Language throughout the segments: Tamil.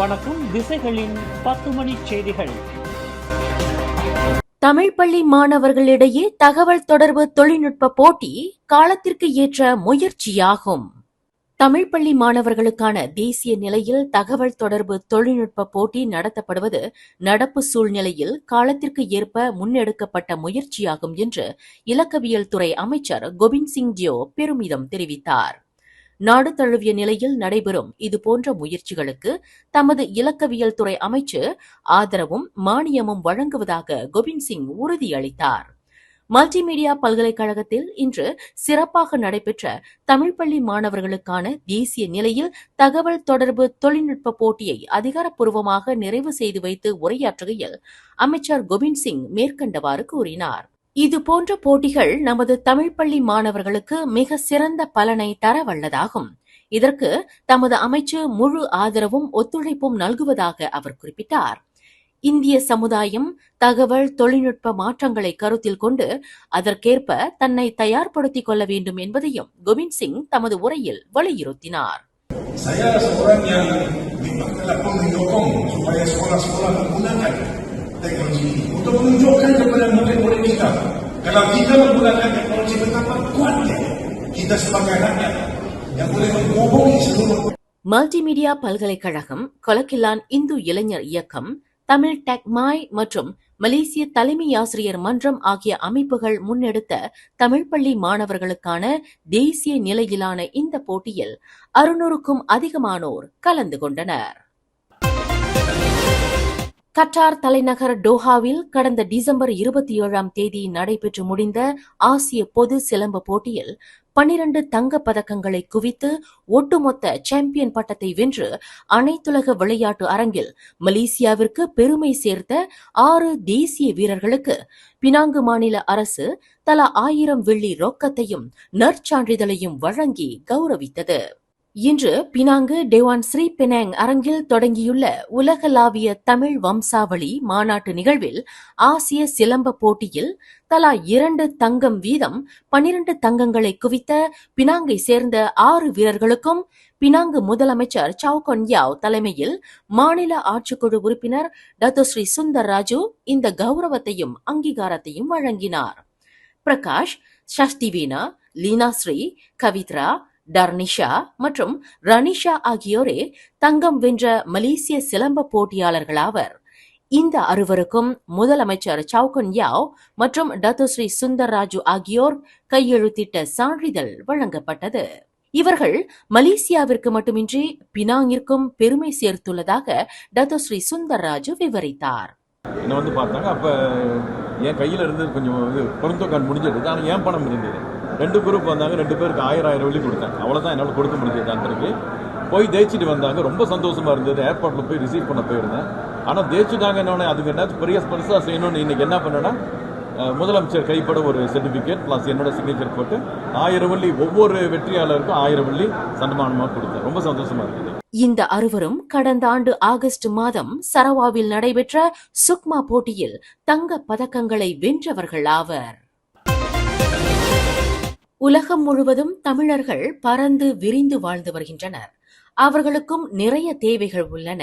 வணக்கம். திசைகளின் 10 மணி செய்திகள். தமிழ் பள்ளி மாணவர்களிடையே தகவல் தொடர்பு தொழில்நுட்ப போட்டி காலத்திற்கு ஏற்ற முயற்சியாகும். தமிழ் பள்ளி மாணவர்களுக்கான தேசிய நிலையில் தகவல் தொடர்பு தொழில்நுட்ப போட்டி நடத்தப்படுவது நடப்பு சூழ்நிலையில் காலத்திற்கு ஏற்ப முன்னெடுக்கப்பட்ட முயற்சியாகும் என்று இலக்கவியல் துறை அமைச்சர் கோபிந்த் சிங் தியோ பெருமிதம் தெரிவித்தார். நாடு தழுவிய நிலையில் நடைபெறும் இதுபோன்ற முயற்சிகளுக்கு தமது இலக்கவியல் துறை அமைச்சு ஆதரவும் மானியமும் வழங்குவதாக கோபிந்த் சிங் உறுதியளித்தார். மல்டிமீடியா பல்கலைக்கழகத்தில் இன்று சிறப்பாக நடைபெற்ற தமிழ் பள்ளி மாணவர்களுக்கான தேசிய நிலையில் தகவல் தொடர்பு தொழில்நுட்ப போட்டியை அதிகாரப்பூர்வமாக நிறைவு செய்து வைத்து உரையாற்றுகையில் அமைச்சர் கோபிந்த் சிங் மேற்கண்டவாறு கூறினார். இதுபோன்ற போட்டிகள் நமது தமிழ் பள்ளி மாணவர்களுக்கு மிக சிறந்த பலனை தர வல்லதாகும். இதற்கு தமது அமைச்சு முழு ஆதரவும் ஒத்துழைப்பும் நல்குவதாக அவர் குறிப்பிட்டார். இந்திய சமுதாயம் தகவல் தொழில்நுட்ப மாற்றங்களை கருத்தில் கொண்டு அதற்கேற்ப தன்னை தயார்படுத்திக் கொள்ள வேண்டும் என்பதையும் கோபிந்த் சிங் தமது உரையில் வலியுறுத்தினார். Saya seorang yang telah mendukung supaya sekolah-sekolah menggunakan teknologi ini untuk menunjukkan kepada murid-murid kita kalau kita menggunakan teknologi betapa kuatnya kita sebagai rakyat yang boleh menghubungi seluruh. Multimedia பல்கலைக்கழகம், கொலக்கிலான் இந்து இளைஞர் இயக்கம், தமிழ் டெக் மாய் மற்றும் மலேசிய தலைமை ஆசிரியர் மன்றம் ஆகிய அமைப்புகள் முன்னெடுத்த தமிழ் பள்ளி மாணவர்களுக்கான தேசிய நிலையிலான இந்த போட்டியில் 600க்கும் அதிகமானோர் கலந்து கொண்டனர். கட்டார் தலைநகர் டோஹாவில் கடந்த டிசம்பர் 27ஆம் தேதி நடைபெற்று முடிந்த ஆசிய பொது சிலம்ப போட்டியில் 12 தங்கப் பதக்கங்களை குவித்து ஒட்டுமொத்த சாம்பியன் பட்டத்தை வென்று அனைத்துலக விளையாட்டு அரங்கில் மலேசியாவிற்கு பெருமை சேர்த்த 6 தேசிய வீரர்களுக்கு பினாங்கு மாநில அரசு தலா 1000 வெள்ளி ரொக்கத்தையும் நற்சான்றிதழையும் வழங்கி கௌரவித்தது. இன்று பினாங்கு டேவான் ஸ்ரீ பெனாங் அரங்கில் தொடங்கியுள்ள உலகளாவிய தமிழ் வம்சாவளி மாநாட்டு நிகழ்வில் ஆசிய சிலம்ப போட்டியில் தலா 2 தங்கம் வீதம் 12 தங்கங்களை குவித்த பினாங்கை சேர்ந்த 6 வீரர்களுக்கும் பினாங்கு முதலமைச்சர் சவுகொன் யாவ் தலைமையில் மாநில ஆட்சிக்குழு உறுப்பினர் டத்தோஸ்ரீ சுந்தர் ராஜு இந்த கௌரவத்தையும் அங்கீகாரத்தையும் வழங்கினார். பிரகாஷ், சஷ்டிவீனா, லீனாஸ்ரீ, கவித்ரா, டர்னிஷா மற்றும் ரனிஷா ஆகியோரே தங்கம் வென்ற மலேசிய சிலம்ப போட்டியாளர்களாவர். இந்த 6வருக்கும் முதலமைச்சர் சவுகொன் யாவ் மற்றும் டத்தோஸ்ரீ சுந்தர் ராஜு ஆகியோர் கையெழுத்திட்ட சான்றிதழ் வழங்கப்பட்டது. இவர்கள் மலேசியாவிற்கு மட்டுமின்றி பினாங்கிற்கும் பெருமை சேர்த்துள்ளதாக டத்தோஸ்ரீ சுந்தர் ராஜு விவரித்தார். என்ன பார்த்தாங்க, அப்ப என் கையில இருந்து கொஞ்சம் பொருந்தோக்கான் முடிஞ்சது. ஆனால் ஏன் பணம் இருந்தது. 2 குரூப் வந்தாங்க, 2 பேருக்கு 1000 வெள்ளி கொடுத்தேன். அவ்வளோதான் என்னால் கொடுக்க முடிஞ்சது. அன்றைக்கு போய் தேய்ச்சிட்டு வந்தாங்க. ரொம்ப சந்தோஷமா இருந்தது. ஏர்போர்ட்டில் போய் ரிசீவ் பண்ண போயிருந்தேன். ஆனால் தேய்ச்சிட்டாங்க. என்னோட அதுக்கு என்ன பெருசாக செய்யணும்னு இன்னைக்கு என்ன பண்ணேன்னா, முதலமைச்சர் கைப்பட ஒரு சர்டிஃபிகேட் பிளஸ் என்னோட சிக்னேச்சர் போட்டு 1000 வெள்ளி ஒவ்வொரு வெற்றியாளருக்கும் 1000 வெள்ளி சன்மானமாக கொடுத்தேன். ரொம்ப சந்தோஷமா இருக்குது. இந்த 6வரும் கடந்த ஆண்டு ஆகஸ்ட் மாதம் சரவாவில் நடைபெற்ற சுக்மா போட்டியில் தங்க பதக்கங்களை வென்றவர்கள் ஆவர். உலகம் முழுவதும் தமிழர்கள் பரந்து விரிந்து வாழ்ந்து வருகின்றனர். அவர்களுக்கும் நிறைய தேவைகள் உள்ளன.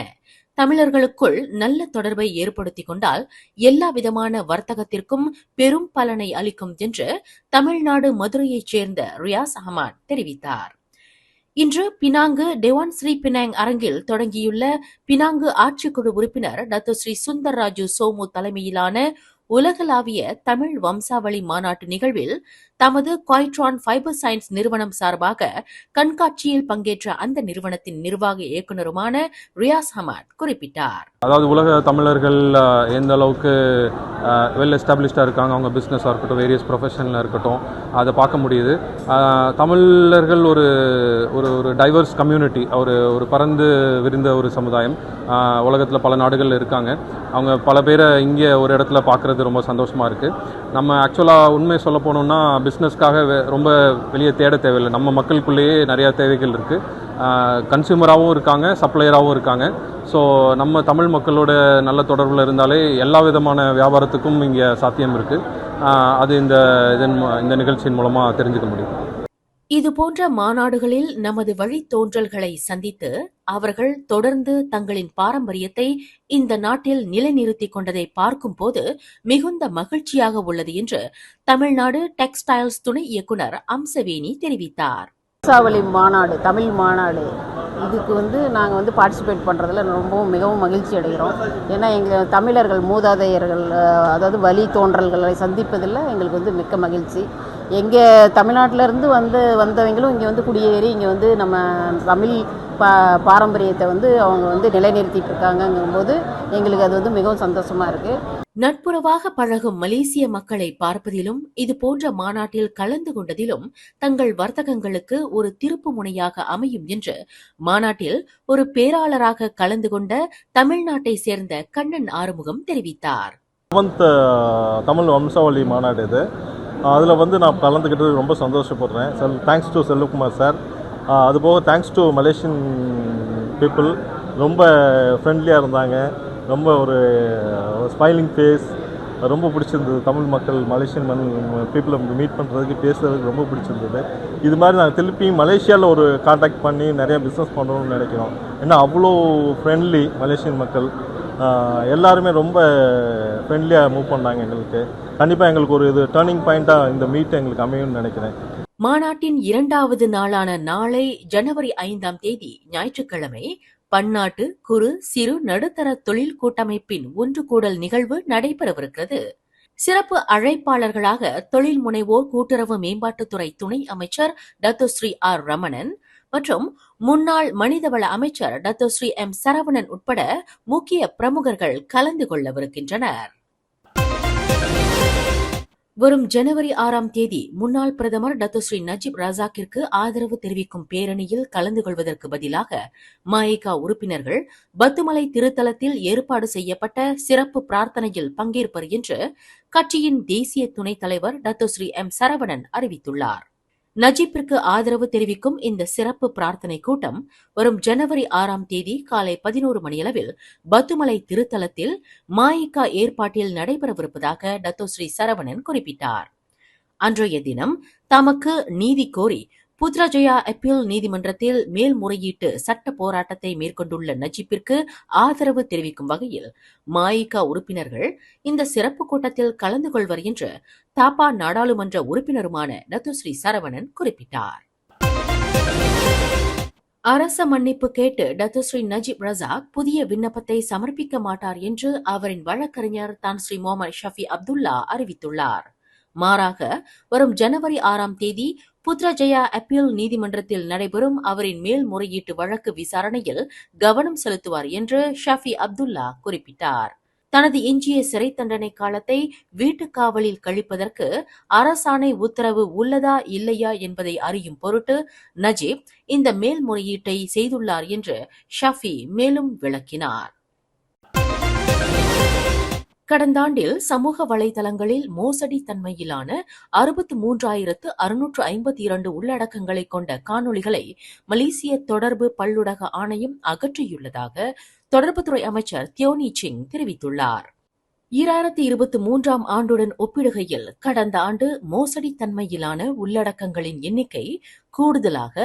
தமிழர்களுக்குள் நல்ல தொடர்பை ஏற்படுத்திக் கொண்டால் எல்லா விதமான வர்த்தகத்திற்கும் பெரும் பலனை அளிக்கும் என்று தமிழ்நாடு மதுரையைச் சேர்ந்த ரியாஸ் அஹ்மத் தெரிவித்தார். இன்று பினாங்கு டேவான் ஸ்ரீ பெனாங் அரங்கில் தொடங்கியுள்ள பினாங்கு ஆட்சிக்குழு உறுப்பினர் டத்தோஸ்ரீ சுந்தர் ராஜு சோமு தலைமையிலான உலகளாவிய தமிழ் வம்சாவளி மாநாட்டு நிகழ்வில் தமது குவாய்ட்ரான் ஃபைபர் சயின்ஸ் நிறுவனம் சார்பாக கண்காட்சியில் பங்கேற்ற அந்த நிறுவனத்தின் நிர்வாக இயக்குநருமான ரியாஸ் அஹ்மத் குறிப்பிட்டார். அதாவது உலக தமிழர்கள் எந்த அளவுக்கு வெல் எஸ்டாப்ளிஷ்டாக இருக்காங்க, அவங்க பிஸ்னஸாக இருக்கட்டும், வேரியஸ் ப்ரொஃபஷனில் இருக்கட்டும், அதை பார்க்க முடியுது. தமிழர்கள் ஒரு ஒரு டைவர்ஸ் கம்யூனிட்டி, ஒரு பரந்து விரிந்த ஒரு சமுதாயம். உலகத்தில் பல நாடுகளில் இருக்காங்க. அவங்க பல பேரை இங்கே ஒரு இடத்துல பார்க்குறது ரொம்ப சந்தோஷமாக இருக்குது. நம்ம ஆக்சுவலாக உண்மை சொல்ல போனோம்னா பிஸ்னஸ்க்காக ரொம்ப வெளியே தேட தேவையில்லை. நம்ம மக்களுக்குள்ளேயே நிறையா தேவைகள் இருக்குது. கன்சியூமராகவும் இருக்காங்க, சப்ளையராகவும் இருக்காங்க. ஸோ நம்ம தமிழ் மக்களோட நல்ல தொடர்பில் இருந்தாலே எல்லா விதமான வியாபாரத்துக்கும் இங்கே சாத்தியம் இருக்குது. அது இந்த நிகழ்ச்சியின் மூலமாக தெரிஞ்சுக்க முடியும். இதுபோன்ற மாநாடுகளில் நமது வழித்தோன்றல்களை சந்தித்து அவர்கள் தொடர்ந்து தங்களின் பாரம்பரியத்தை இந்த நாட்டில் நிலைநிறுத்திக் கொண்டதை பார்க்கும் போது மிகுந்த மகிழ்ச்சியாக உள்ளது என்று தமிழ்நாடு டெக்ஸ்டைல்ஸ் துணை இயக்குநர் அம்சவேணி தெரிவித்தார். வம்சாவளி மாநாடு, தமிழ் மாநாடு, இதுக்கு நாங்கள் பார்ட்டிசிபேட் பண்ணுறதுல மிகவும் மகிழ்ச்சி அடைகிறோம். ஏன்னா எங்கள் தமிழர்கள் மூதாதையர்கள், அதாவது வழி தோன்றல்களை சந்திப்பதில் எங்களுக்கு மிக்க மகிழ்ச்சி. எங்கள் தமிழ்நாட்டிலேருந்து வந்தவங்களும் இங்கே குடியேறி இங்கே நம்ம தமிழ் பாரம்பரியத்தை அவங்க நிலைநிறுத்திட்டு இருக்காங்கங்கும்போது எங்களுக்கு அது மிகவும் சந்தோஷமாக இருக்குது. நட்புறவாக பழகும் மலேசிய மக்களை பார்ப்பதிலும் இதுபோன்ற மாநாட்டில் கலந்து கொண்டதிலும் தங்கள் வர்த்தகங்களுக்கு ஒரு திருப்பு முனையாக அமையும் என்று மாநாட்டில் ஒரு பேராளராக கலந்து கொண்ட தமிழ்நாட்டை சேர்ந்த கண்ணன் ஆறுமுகம் தெரிவித்தார். தமிழ் வம்சாவளி மாநாடு இது. அதில் நான் கலந்துக்கிட்டு ரொம்ப சந்தோஷப்படுறேன். Thanks to Selvakumar sir. அதுபோக தேங்க்ஸ் டு மலேசியன் பீப்புள். ரொம்ப ஃப்ரெண்ட்லியாக இருந்தாங்க. ரொம்ப ஒரு ஸ்மைலிங் ஃபேஸ், ரொம்ப பிடிச்சிருந்தது. தமிழ் மக்கள் மலேசியன் பீப்புளை மீட் பண்ணுறதுக்கு, பேசுகிறதுக்கு ரொம்ப பிடிச்சிருந்தது. இது மாதிரி நாங்கள் திருப்பியும் மலேசியாவில் ஒரு காண்டாக்ட் பண்ணி நிறையா பிஸ்னஸ் பண்ணணும்னு நினைக்கிறோம். ஏன்னா அவ்வளோ ஃப்ரெண்ட்லி மலேசியன் மக்கள். எல்லாருமே ரொம்ப ஃப்ரெண்ட்லியாக மூவ் பண்ணாங்க. எங்களுக்கு கண்டிப்பாக எங்களுக்கு ஒரு டேர்னிங் பாயிண்ட்டாக இந்த மீட் எங்களுக்கு அமையும்னு நினைக்கிறேன். மாநாட்டின் 2வது நாளான நாளை ஜனவரி 5ஆம் தேதி ஞாயிற்றுக்கிழமை பன்னாட்டு குறு சிறு நடுத்தர தொழில் கூட்டமைப்பின் ஒன்று கூடல் நிகழ்வு நடைபெறவிருக்கிறது. சிறப்பு அழைப்பாளர்களாக தொழில் முனைவோர் கூட்டுறவு மேம்பாட்டுத்துறை துணை அமைச்சர் டத்தோஸ்ரீ ஆர் ரமணன் மற்றும் முன்னாள் மனிதவள அமைச்சர் டத்தோஸ்ரீ எம் சரவணன் உட்பட முக்கிய பிரமுகர்கள் கலந்து கொள்ளவிருக்கின்றனர். வரும் ஜனவரி 6ஆம் தேதி முன்னாள் பிரதமர் டத்தோஸ்ரீ நஜீப் ரசாக்கிற்கு ஆதரவு தெரிவிக்கும் பேரணியில் கலந்து கொள்வதற்கு பதிலாக மஇகா உறுப்பினர்கள் பத்துமலை திருத்தலத்தில் ஏற்பாடு செய்யப்பட்ட சிறப்பு பிரார்த்தனையில் பங்கேற்பர் என்று கட்சியின் தேசிய துணைத் தலைவர் டத்தோஸ்ரீ எம் சரவணன் அறிவித்துள்ளார். நஜீப்பிற்கு ஆதரவு தெரிவிக்கும் இந்த சிறப்பு பிரார்த்தனை கூட்டம் வரும் ஜனவரி 6ஆம் தேதி காலை 11 மணியளவில் பத்துமலை திருத்தலத்தில் மஇகா ஏற்பாட்டில் நடைபெறவிருப்பதாக டத்தோஸ்ரீ சரவணன் குறிப்பிட்டார். அன்றைய தினம் தமக்கு நீதி கோரி புத்ராஜயா அப்பீல் நீதிமன்றத்தில் மேல்முறையீட்டு சட்ட போராட்டத்தை மேற்கொண்டுள்ள நஜீப்பிற்கு ஆதரவு தெரிவிக்கும் வகையில் மஇகா உறுப்பினர்கள் இந்த சிறப்பு கூட்டத்தில் கலந்து கொள்வர் என்று தாப்பா நாடாளுமன்ற உறுப்பினருமான டத்தோஸ்ரீ சரவணன் குறிப்பிட்டார். அரச மன்னிப்பு கேட்டு டத்தோஸ்ரீ நஜீப் ரசாக் புதிய விண்ணப்பத்தை சமர்ப்பிக்க மாட்டார் என்று அவரின் வழக்கறிஞர் தான் ஸ்ரீ முகமது ஷஃபி அப்துல்லா அறிவித்துள்ளார். மாறாக வரும் ஜனவரி 6ஆம் தேதி புத்ராஜயா அப்பீல் நீதிமன்றத்தில் நடைபெறும் அவரின் மேல்முறையீட்டு வழக்கு விசாரணையில் கவனம் செலுத்துவார் என்று ஷஃபி அப்துல்லா குறிப்பிட்டார். தனது எஞ்சிய சிறை தண்டனை காலத்தை வீட்டுக்காவலில் கழிப்பதற்கு அரசாணை உத்தரவு உள்ளதா இல்லையா என்பதை அறியும் பொருட்டு நஜீப் இந்த மேல்முறையீட்டை செய்துள்ளார் என்று ஷஃபி மேலும் விளக்கினார். கடந்த ஆண்டில் சமூக வலைதளங்களில் மோசடி தன்மையிலான 63,652 உள்ளடக்கங்களை கொண்ட காணொளிகளை மலேசிய தொடர்பு பல்லுலக ஆணையம் அகற்றியுள்ளதாக தொடர்புத்துறை அமைச்சர் தியோனி சிங் தெரிவித்துள்ளார். 2023ஆம் ஆண்டுடன் ஒப்பிடுகையில் கடந்த ஆண்டு மோசடி தன்மையிலான உள்ளடக்கங்களின் எண்ணிக்கை கூடுதலாக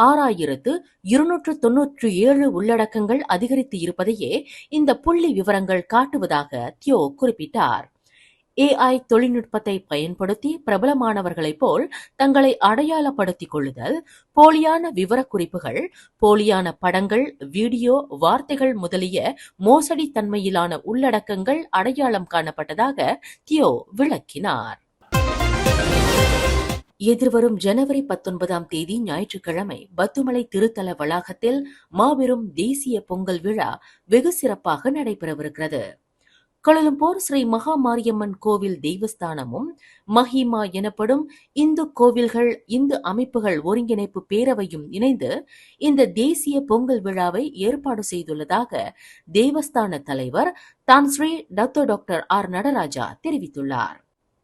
6,297 உள்ளடக்கங்கள் அதிகரித்து இருப்பதையே இந்த புள்ளி விவரங்கள் காட்டுவதாக தியோ குறிப்பிட்டார். AI தொழில்நுட்பத்தை பயன்படுத்தி பிரபலமானவர்களைப் போல் தங்களை அடையாளப்படுத்திக் கொள்ளுதல், போலியான விவரக்குறிப்புகள், போலியான படங்கள், வீடியோ, வார்த்தைகள் முதலிய மோசடி தன்மையிலான உள்ளடக்கங்கள் அடையாளம் காணப்பட்டதாக தியோ விளக்கினார். எதிர்வரும் ஜனவரி 19ஆம் தேதி ஞாயிற்றுக்கிழமை பத்துமலை திருத்தல வளாகத்தில் மாபெரும் தேசிய பொங்கல் விழா வெகு சிறப்பாக நடைபெறவிருக்கிறது. கோலாலம்பூர் ஸ்ரீ மகா மாரியம்மன் கோவில் தெய்வஸ்தானமும் மஹிமா எனப்படும் இந்து கோவில்கள் இந்து அமைப்புகள் ஒருங்கிணைப்பு பேரவையும் இணைந்து இந்த தேசிய பொங்கல் விழாவை ஏற்பாடு செய்துள்ளதாக தேவஸ்தான தலைவர் தான் ஸ்ரீ டாக்டர் ஆர் நடராஜா தெரிவித்துள்ளார்.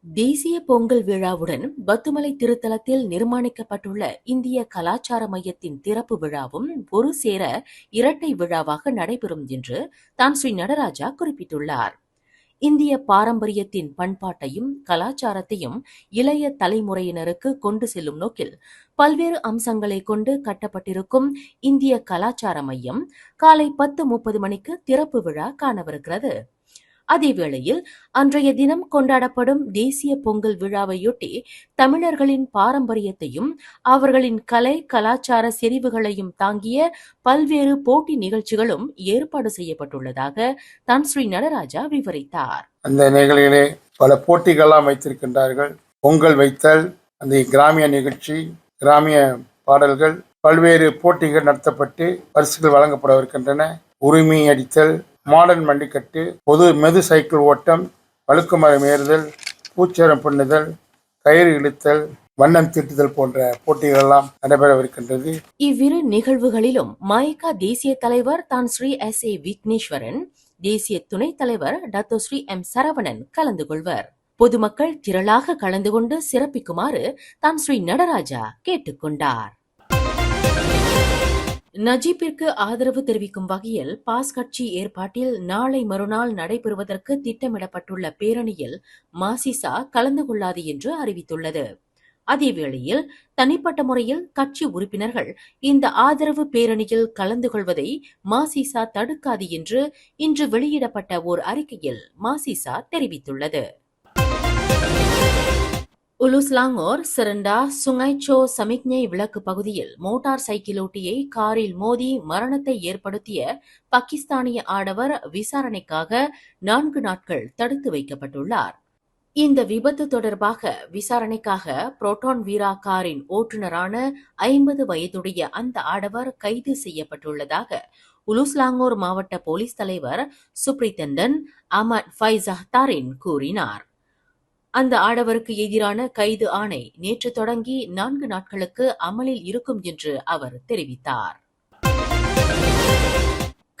தேசிய பொங்கல் விழாவுடன் பத்துமலை திருத்தலத்தில் நிர்மாணிக்கப்பட்டுள்ள இந்திய கலாச்சார மையத்தின் திறப்பு விழாவும் ஒரு சேர இரட்டை விழாவாக நடைபெறும் என்று தான் ஸ்ரீ நடராஜா குறிப்பிட்டுள்ளார். இந்திய பாரம்பரியத்தின் பண்பாட்டையும் கலாச்சாரத்தையும் இளைய தலைமுறையினருக்கு கொண்டு செல்லும் நோக்கில் பல்வேறு அம்சங்களை கொண்டு கட்டப்பட்டிருக்கும் இந்திய கலாச்சார மையம் காலை 10:30 மணிக்கு திறப்பு விழா காணவிருக்கிறது. அதேவேளையில் அன்றைய தினம் கொண்டாடப்படும் தேசிய பொங்கல் விழாவையொட்டி தமிழர்களின் பாரம்பரியத்தையும் அவர்களின் கலை கலாச்சார செறிவுகளையும் தாங்கிய பல்வேறு போட்டி நிகழ்ச்சிகளும் ஏற்பாடு செய்யப்பட்டுள்ளதாக தான் ஸ்ரீ நடராஜா விவரித்தார். அந்த நிகழ்ச்சியிலே பல போட்டிகள்லாம் வைத்திருக்கின்றார்கள். பொங்கல் வைத்தல், அந்த கிராமிய நிகழ்ச்சி, கிராமிய பாடல்கள், பல்வேறு போட்டிகள் நடத்தப்பட்டு பரிசுகள் வழங்கப்படவிருக்கின்றன. உரிமை அடித்தல், மாடர்ன் மண்டிக்கட்டு, பொது மெது சைக்கிள் ஓட்டம், வழுக்குமரம் ஏறுதல், பூச்சரம் பண்ணுதல், கயிறு இழுத்தல், வண்ணம் தீட்டுதல் போன்ற போட்டிகள் எல்லாம் நடைபெறவிருக்கின்றது. இவ்விரு நிகழ்வுகளிலும் மயக்கா தேசிய தலைவர் தான் ஸ்ரீ SA விக்னேஸ்வரன், தேசிய துணைத் தலைவர் டாக்டர் ஸ்ரீ M சரவணன் கலந்து கொள்வர். பொதுமக்கள் திரளாக கலந்து கொண்டு சிறப்பிக்குமாறு தான் ஸ்ரீ நடராஜா கேட்டுக்கொண்டார். நஜீப்பிற்கு ஆதரவு தெரிவிக்கும் வகையில் பாஸ் கட்சி ஏற்பாட்டில் நாளை மறுநாள் நடைபெறுவதற்கு திட்டமிடப்பட்டுள்ள பேரணியில் மாசிசா கலந்து கொள்ளாது என்று அறிவித்துள்ளது. அதேவேளையில் தனிப்பட்ட முறையில் கட்சி உறுப்பினர்கள் இந்த ஆதரவு பேரணியில் கலந்து கொள்வதை மாசிசா தடுக்காது என்று இன்று வெளியிடப்பட்ட ஓர் அறிக்கையில் மாசிசா தெரிவித்துள்ளது. உலுஸ்லாங்கோர் சிரண்டா சுங்கைச்சோ சமிக்ஞை விளக்கு பகுதியில் மோட்டார் சைக்கிளோட்டியை காரில் மோதி மரணத்தை ஏற்படுத்திய பாகிஸ்தானிய ஆடவர் விசாரணைக்காக 4 நாட்கள் தடுத்து வைக்கப்பட்டுள்ளார். இந்த விபத்து தொடர்பாக விசாரணைக்காக புரோட்டான் வீரா காரின் ஓட்டுநரான 50 வயதுடைய அந்த ஆடவர் கைது செய்யப்பட்டுள்ளதாக உலுஸ்லாங்கோர் மாவட்ட போலீஸ் தலைவர் சுப்ரிதண்டன் அமட் ஃபைசஹ்தாரின் கூறினார். அந்த ஆடவருக்கு எதிரான கைது ஆணை நேற்று தொடங்கி 4 நாட்களுக்கு அமலில் இருக்கும் என்று அவர் தெரிவித்தார்.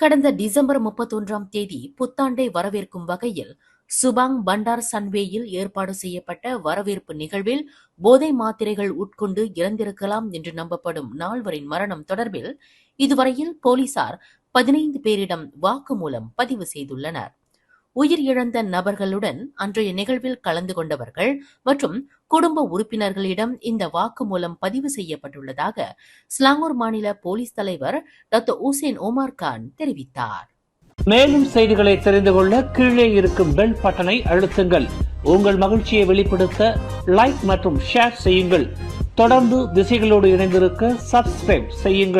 கடந்த டிசம்பர் 31ஆம் தேதி புத்தாண்டை வரவேற்கும் வகையில் சுபாங் பண்டார் சன்வேயில் ஏற்பாடு செய்யப்பட்ட வரவேற்பு நிகழ்வில் போதை மாத்திரைகள் உட்கொண்டு இறந்திருக்கலாம் என்று நம்பப்படும் 4 மரணம் தொடர்பில் இதுவரையில் போலீசார் 15 பேரிடம் வாக்குமூலம் பதிவு செய்துள்ளனர். உயிர் இழந்த நபர்களுடன் அன்றைய நிகழ்வில் கலந்து கொண்டவர்கள் மற்றும் குடும்ப உறுப்பினர்களிடம் இந்த வாக்குமூலம் பதிவு செய்யப்பட்டுள்ளதாக ஸ்லாங்கூர் மாநில போலீஸ் தலைவர் டாக்டர் உசேன் ஒமார் கான் தெரிவித்தார். மேலும் செய்திகளை தெரிந்து கொள்ள கீழே இருக்கும் பெல் பட்டனை அழுத்துங்கள். உங்கள் மகிழ்ச்சியை வெளிப்படுத்த லைக் மற்றும் ஷேர் செய்யுங்கள். தொடர்ந்து திசைகளோடு இணைந்திருக்க சப்ஸ்கிரைப் செய்யுங்கள்.